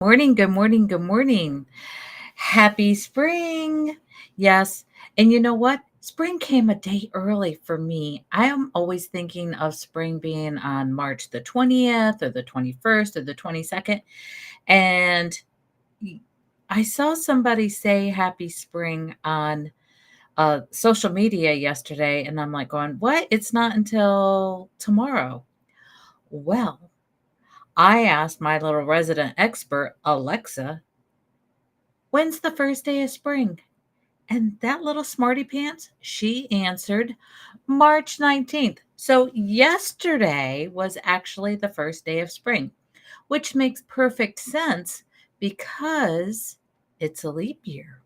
Morning, good morning, good morning. Happy spring. Yes. And you know what? Spring came a day early for me. I am always thinking of spring being on March the 20th or the 21st or the 22nd. And I saw somebody say happy spring on social media yesterday. And I'm like, going, what? It's not until tomorrow. Well, I asked my little resident expert, Alexa, when's the first day of spring? And that little smarty pants, she answered March 19th. So yesterday was actually the first day of spring, which makes perfect sense because it's a leap year.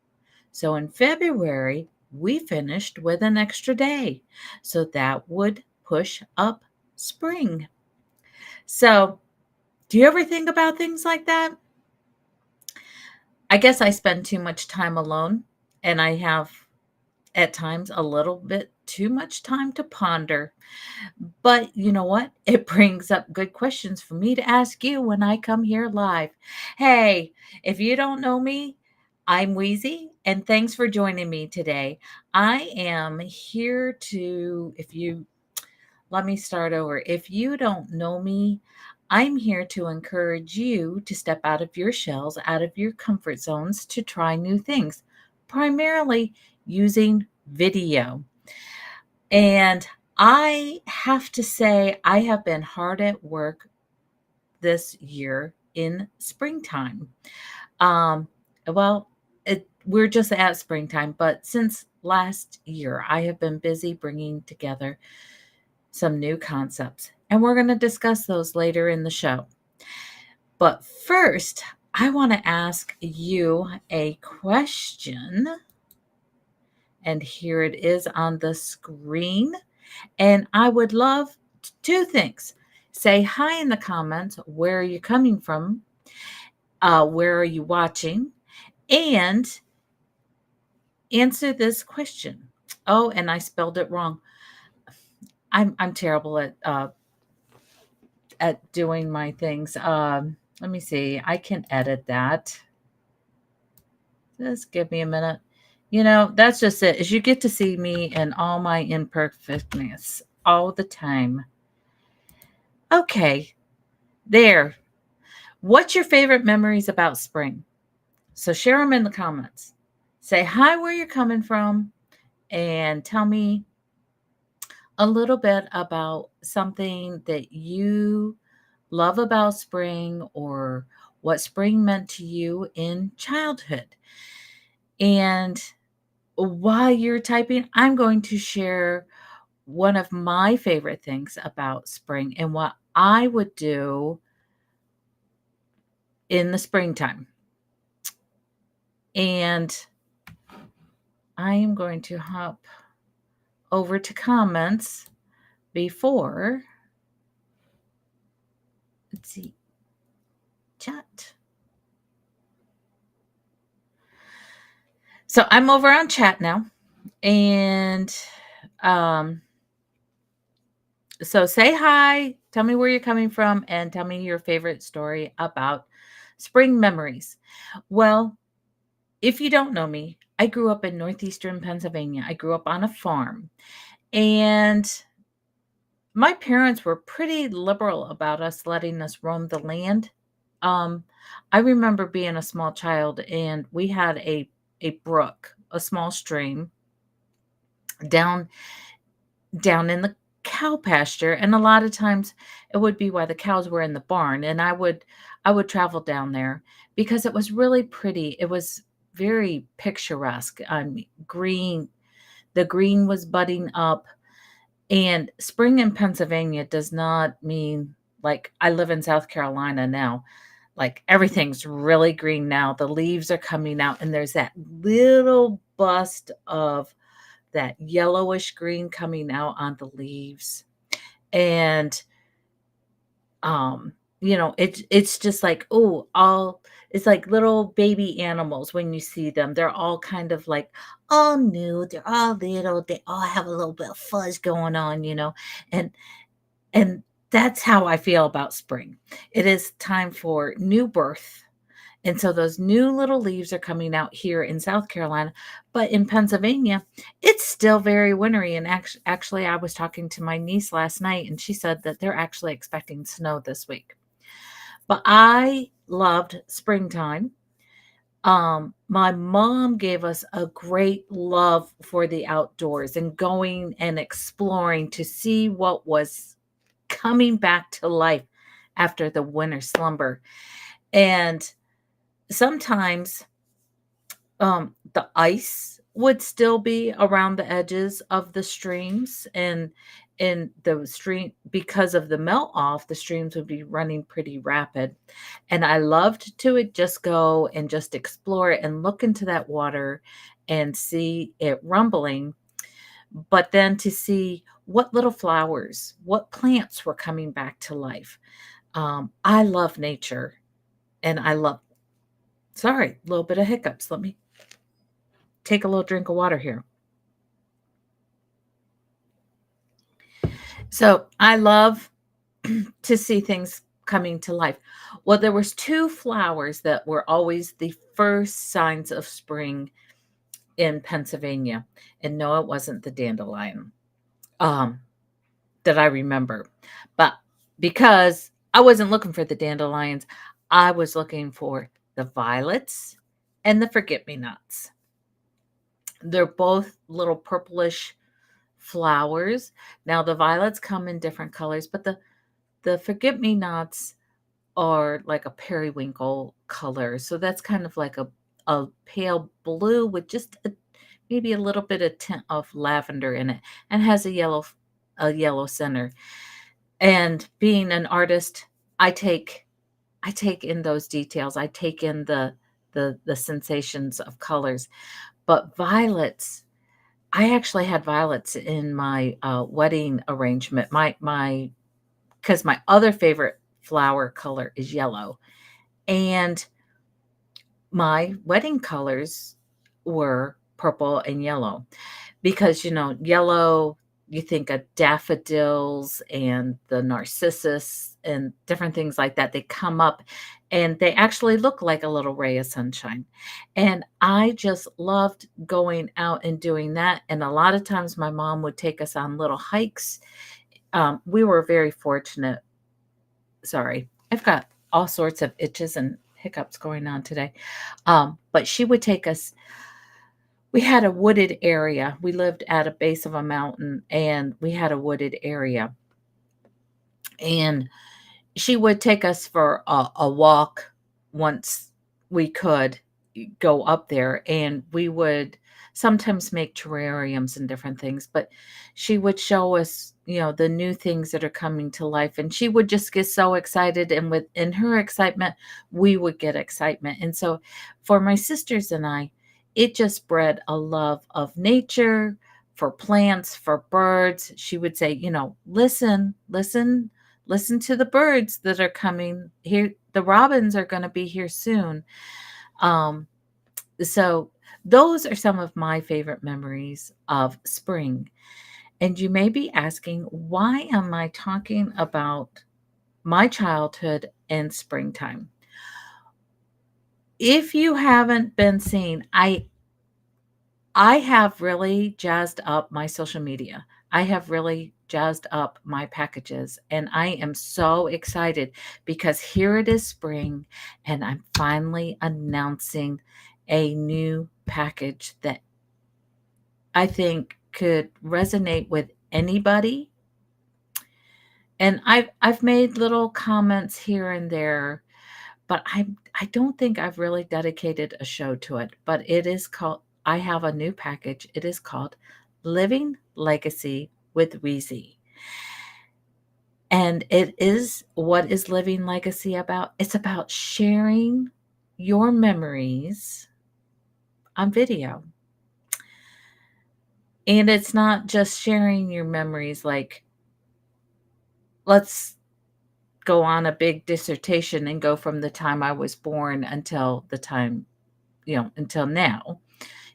So in February, we finished with an extra day. So that would push up spring. So, do you ever think about things like that? I guess I spend too much time alone and I have at times a little bit too much time to ponder. But you know what? It brings up good questions for me to ask you when I come here live. Hey, if you don't know me, I'm Weezy, and thanks for joining me today. I am here to, if you let me start over. If you don't know me, I'm here to encourage you to step out of your shells, out of your comfort zones to try new things, primarily using video. And I have to say, I have been hard at work this year in springtime. Um, well, we're just at springtime, but since last year, I have been busy bringing together some new concepts, and we're going to discuss those later in the show. But first, I want to ask you a question, and here it is on the screen. And I would love two things. Say hi in the comments. Where are you coming from? Where are you watching? And answer this question. Oh, and I spelled it wrong. I'm terrible at doing my things. Let me see. I can edit that. Just give me a minute. That's just it. Is you get to see me in all my imperfectness all the time. Okay, there. What's your favorite memories about spring? So share them in the comments. Say hi where you're coming from and tell me a little bit about something that you love about spring or what spring meant to you in childhood. And while you're typing, I'm going to share one of my favorite things about spring and what I would do in the springtime. And I am going to hop over to comments before, let's see, chat. So I'm over on chat now. And so say hi, tell me where you're coming from, and tell me your favorite story about spring memories. Well, if you don't know me, I grew up in northeastern Pennsylvania. I grew up on a farm. And my parents were pretty liberal about us letting us roam the land. Um, I remember being a small child and we had a brook, a small stream down down in the cow pasture, and a lot of times it would be while the cows were in the barn, and I would travel down there because it was really pretty. It was very picturesque. Green, the green was budding up. And spring in Pennsylvania does not mean like I live in South Carolina now. Like everything's really green now. The leaves are coming out, and there's that little bust of that yellowish green coming out on the leaves. And it's just like, oh, all it's like little baby animals when you see them. They're all kind of like all new, they're all little, they all have a little bit of fuzz going on. And and that's how I feel about spring. It is time for new birth. And so those new little leaves are coming out here in South Carolina, but in Pennsylvania, it's still very wintry. And actually, I was talking to my niece last night, and she said that they're actually expecting snow this week. But I loved springtime. My mom gave us a great love for the outdoors and going and exploring to see what was coming back to life after the winter slumber. And sometimes the ice would still be around the edges of the streams, and in the stream, because of the melt off, the streams would be running pretty rapid. And I loved to just go and just explore it and look into that water and see it rumbling, but then to see what little flowers, what plants were coming back to life. I love nature, and I love, sorry, a little bit of hiccups. Let me take a little drink of water here. So I love to see things coming to life. Well, there was two flowers that were always the first signs of spring in Pennsylvania. And no, it wasn't the dandelion um, that I remember. But because I wasn't looking for the dandelions, I was looking for the violets and the forget-me-nots. They're both little purplish flowers. Now the violets come in different colors, but the forget-me-nots are like a periwinkle color. So that's kind of like a pale blue with just maybe a little bit of tint of lavender in it, and has a yellow center. And being an artist, I take I take in those details. I take in the sensations of colors. But violets, I actually had violets in my wedding arrangement. My because my other favorite flower color is yellow. And my wedding colors were purple and yellow because, yellow, you think of daffodils and the narcissus and different things like that. They come up and they actually look like a little ray of sunshine. And I just loved going out and doing that. And a lot of times my mom would take us on little hikes. We were very fortunate. Sorry, I've got all sorts of itches and hiccups going on today. But she would take us, we had a wooded area. We lived at a base of a mountain and we had a wooded area. And she would take us for a walk once we could go up there, and we would sometimes make terrariums and different things, but she would show us, the new things that are coming to life, and she would just get so excited, and within her excitement, we would get excitement. And so for my sisters and I, it just bred a love of nature, for plants, for birds. She would say, listen, listen, listen to the birds that are coming here. The robins are going to be here soon. Um, so those are some of my favorite memories of spring. And you may be asking, why am I talking about my childhood and springtime? If you haven't been seeing, I have really jazzed up my social media. I have really jazzed up my packages, and I am so excited because here it is spring, and I'm finally announcing a new package that I think could resonate with anybody. And I've made little comments here and there, but I don't think I've really dedicated a show to it, but it is called, I have a new package. It is called Living Legacy with Weezy. And it is, what is Living Legacy about? It's about sharing your memories on video. And it's not just sharing your memories like, let's go on a big dissertation and go from the time I was born until the time, until now,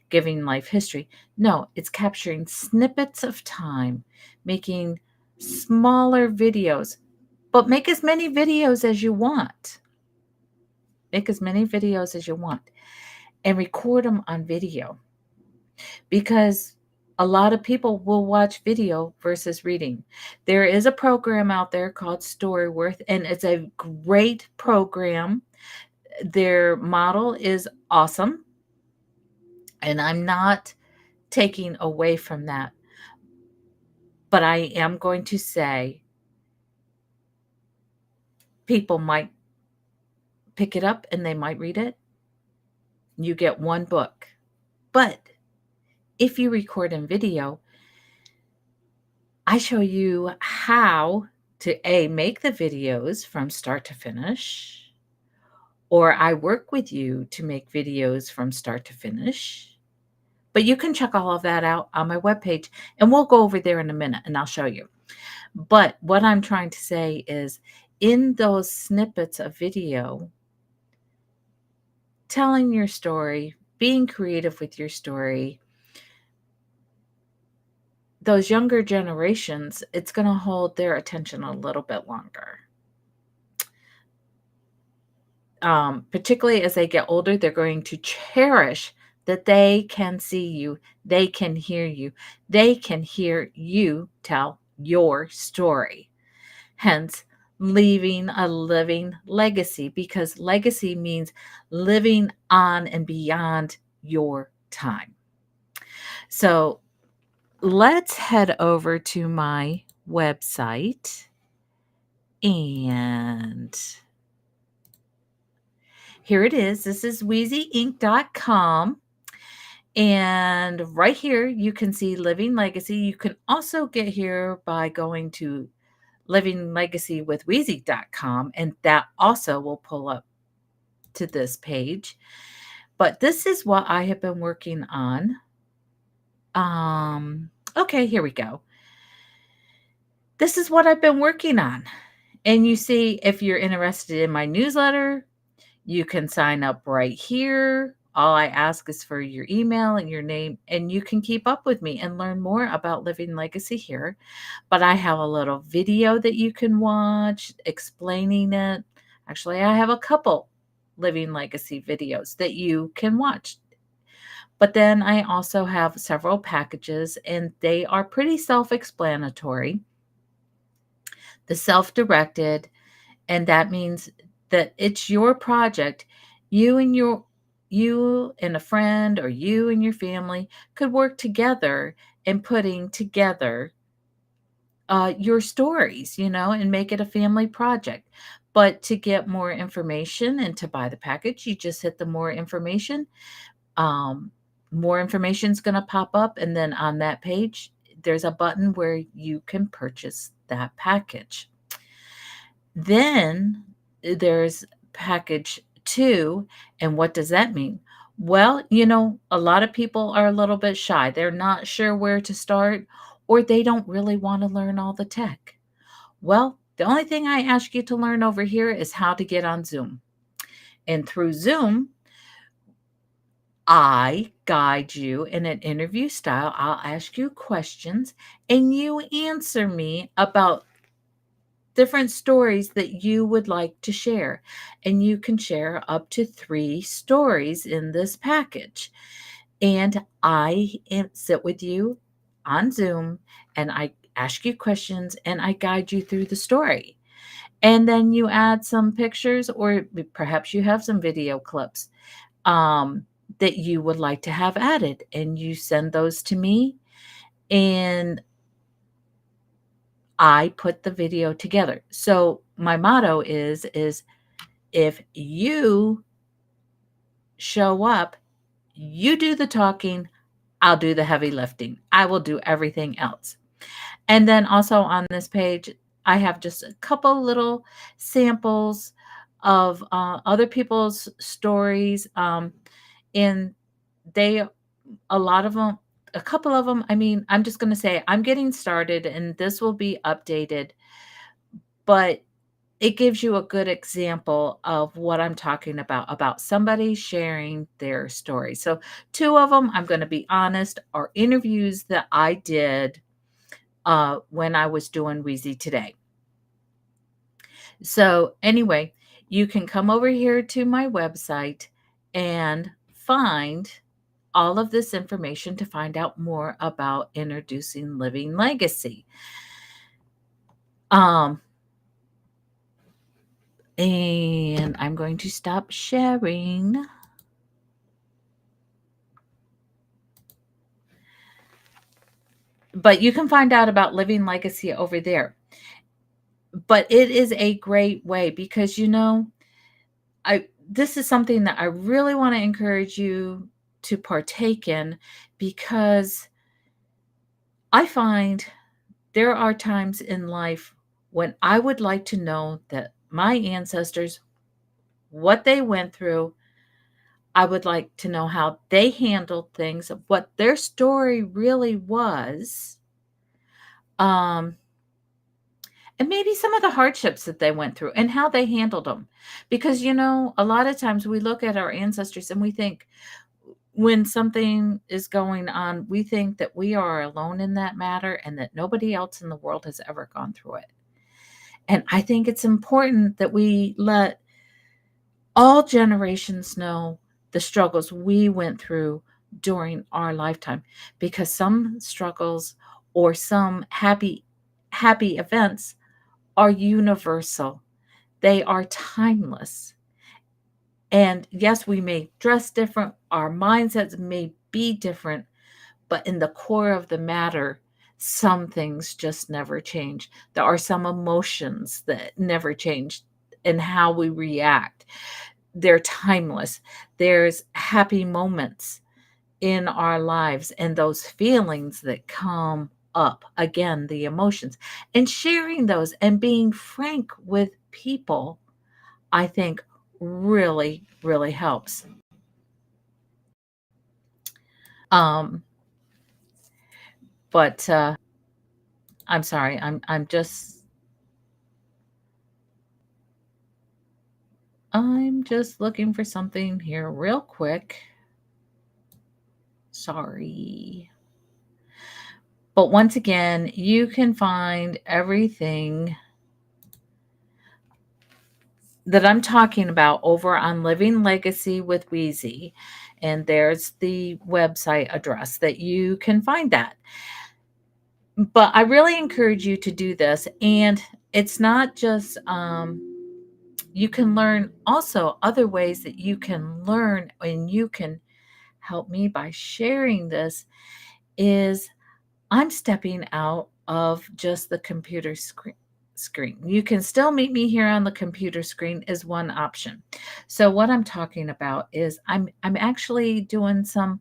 giving life history. No, it's capturing snippets of time, making smaller videos, but make as many videos as you want. Make as many videos as you want and record them on video, because a lot of people will watch video versus reading. There is a program out there called Storyworth, and it's a great program. Their model is awesome, and I'm not taking away from that. But I am going to say people might pick it up and they might read it. You get one book. But if you record in video, I show you how to A, make the videos from start to finish, or I work with you to make videos from start to finish. But you can check all of that out on my webpage, and we'll go over there in a minute and I'll show you. But what I'm trying to say is, in those snippets of video, telling your story, being creative with your story, those younger generations, it's going to hold their attention a little bit longer. Particularly as they get older, they're going to cherish that they can see you, they can hear you, they can hear you tell your story. Hence, leaving a living legacy, because legacy means living on and beyond your time. So let's head over to my website, and here it is. This is weezyinc.com. And right here, you can see Living Legacy. You can also get here by going to livinglegacywithweezy.com, and that also will pull up to this page. But this is what I have been working on. Okay, here we go. This is what I've been working on. And you see, if you're interested in my newsletter, you can sign up right here. All I ask is for your email and your name, and you can keep up with me and learn more about Living Legacy here. But I have a little video that you can watch explaining it. Actually, I have a couple Living Legacy videos that you can watch. But then I also have several packages, and they are pretty self-explanatory. The self-directed, and that means that it's your project. You and a friend, or you and your family, could work together in putting together your stories, and make it a family project. But to get more information and to buy the package, you just hit the more information. Um, More information is going to pop up, and then on that page, there's a button where you can purchase that package. Then there's package 2, and what does that mean? Well, a lot of people are a little bit shy. They're not sure where to start, or they don't really want to learn all the tech. Well, the only thing I ask you to learn over here is how to get on Zoom. And through Zoom, I guide you in an interview style. I'll ask you questions, and you answer me about different stories that you would like to share. And you can share up to 3 stories in this package. And I sit with you on Zoom, and I ask you questions, and I guide you through the story. And then you add some pictures, or perhaps you have some video clips that you would like to have added, and you send those to me, and I put the video together. So my motto is if you show up, you do the talking, I'll do the heavy lifting. I will do everything else. And then also on this page, I have just a couple little samples of other people's stories. And they, a lot of them, a couple of them, I mean, I'm just going to say I'm getting started, and this will be updated, but it gives you a good example of what I'm talking about somebody sharing their story. So 2 of them, I'm going to be honest, are interviews that I did when I was doing Weezy Today. So anyway, you can come over here to my website and find all of this information to find out more about introducing Living Legacy. Um, and I'm going to stop sharing. But you can find out about Living Legacy over there. But it is a great way because I this is something that I really want to encourage you to partake in because I find there are times in life when I would like to know that my ancestors, what they went through, I would like to know how they handled things, what their story really was, um, and maybe some of the hardships that they went through and how they handled them. Because, a lot of times we look at our ancestors and we think when something is going on, we think that we are alone in that matter and that nobody else in the world has ever gone through it. And I think it's important that we let all generations know the struggles we went through during our lifetime because some struggles or some happy events are universal. They are timeless. And yes, we may dress different, our mindsets may be different, but in the core of the matter, some things just never change. There are some emotions that never change in how we react. They're timeless. There's happy moments in our lives and those feelings that come up. Again, the emotions. And sharing those and being frank with people, I think really, really helps. Um, but I'm sorry, I'm just looking for something here real quick. Sorry. But once again, you can find everything that I'm talking about over on Living Legacy with Weezy. And there's the website address that you can find that. But I really encourage you to do this. And it's not just, you can learn also other ways that you can learn and you can help me by sharing this is I'm stepping out of just the computer screen. You can still meet me here on the computer screen is one option. So what I'm talking about is I'm actually doing some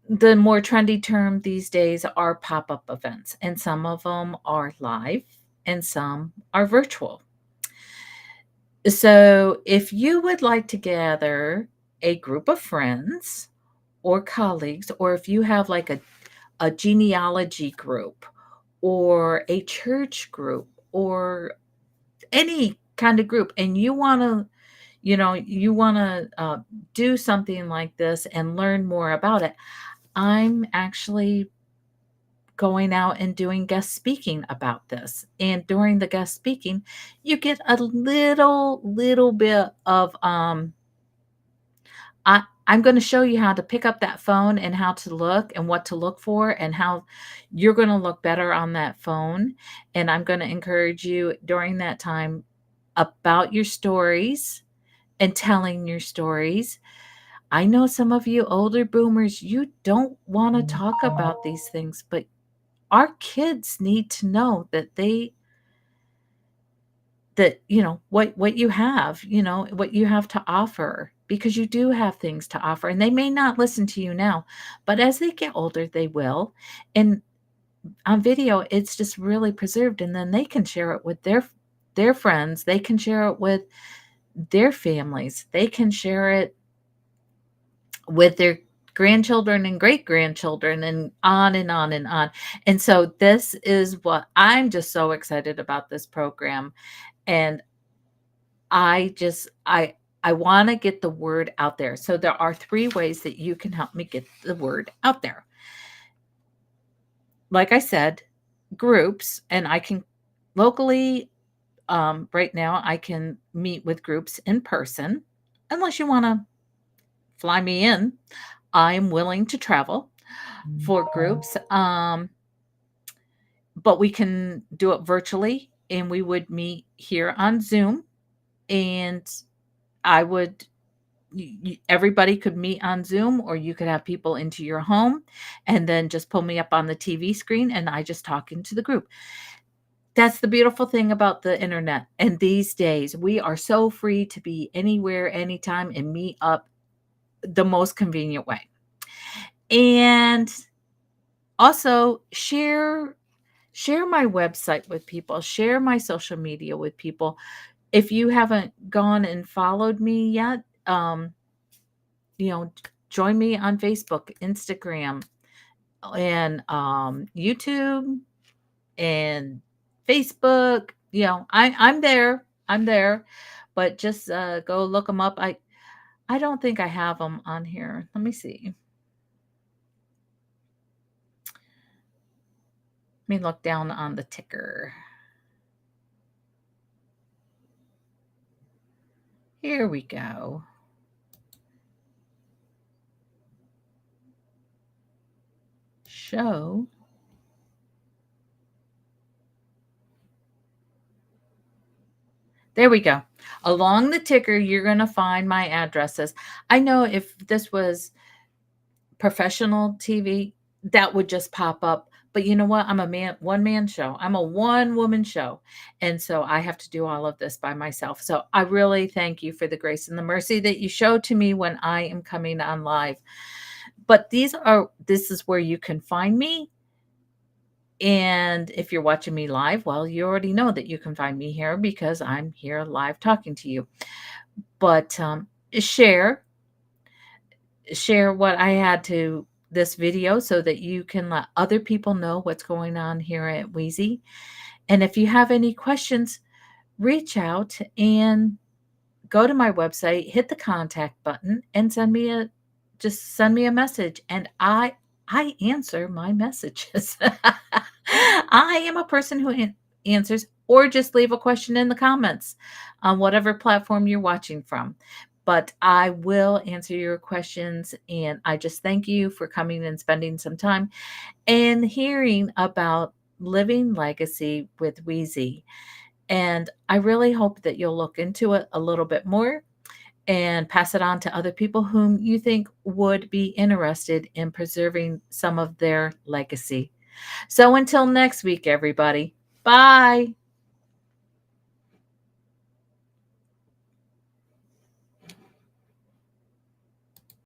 the more trendy term these days are pop-up events and some of them are live and some are virtual. So if you would like to gather a group of friends or colleagues, or if you have like a genealogy group or a church group or any kind of group, and you want to do something like this and learn more about it, I'm actually going out and doing guest speaking about this. And during the guest speaking, you get a little bit of I'm going to show you how to pick up that phone and how to look and what to look for and how you're going to look better on that phone. And I'm going to encourage you during that time about your stories and telling your stories. I know some of you older boomers, you don't want to talk about these things, but our kids need to know that what you have, what you have to offer, because you do have things to offer and they may not listen to you now, but as they get older they will. And on video it's just really preserved and then they can share it with their friends, they can share it with their families, they can share it with their grandchildren and great grandchildren and on and on and on. And so this is what I'm just so excited about this program. And I want to get the word out there. So there are 3 ways that you can help me get the word out there. Like I said, groups, and I can locally right now I can meet with groups in person. Unless you want to fly me in, I'm willing to travel for groups. But we can do it virtually, and we would meet here on Zoom, and I would everybody could meet on Zoom, or you could have people into your home and then just pull me up on the TV screen and I just talk into the group. That's the beautiful thing about the internet. And these days, we are so free to be anywhere, anytime, and meet up the most convenient way. And also share my website with people, share my social media with people. If you haven't gone and followed me yet, you know, join me on Facebook, Instagram, and YouTube and Facebook. I'm there. I'm there. But just go look them up. I don't think I have them on here. Let me see. Let me look down on the ticker. Here we go. Show. There we go. Along the ticker, you're going to find my addresses. I know if this was professional TV, that would just pop up. But you know what? I'm a one man show. I'm a one woman show. And so I have to do all of this by myself. So I really thank you for the grace and the mercy that you show to me when I am coming on live. But this is where you can find me. And if you're watching me live, well, you already know that you can find me here because I'm here live talking to you. But share what I had to this video so that you can let other people know what's going on here at Weezy. And if you have any questions, reach out and go to my website, hit the contact button, and send me a message. And I answer my messages. I am a person who answers, or just leave a question in the comments on whatever platform you're watching from. But I will answer your questions. And I just thank you for coming and spending some time and hearing about living legacy with Weezy. And I really hope that you'll look into it a little bit more and pass it on to other people whom you think would be interested in preserving some of their legacy. So until next week, everybody, bye.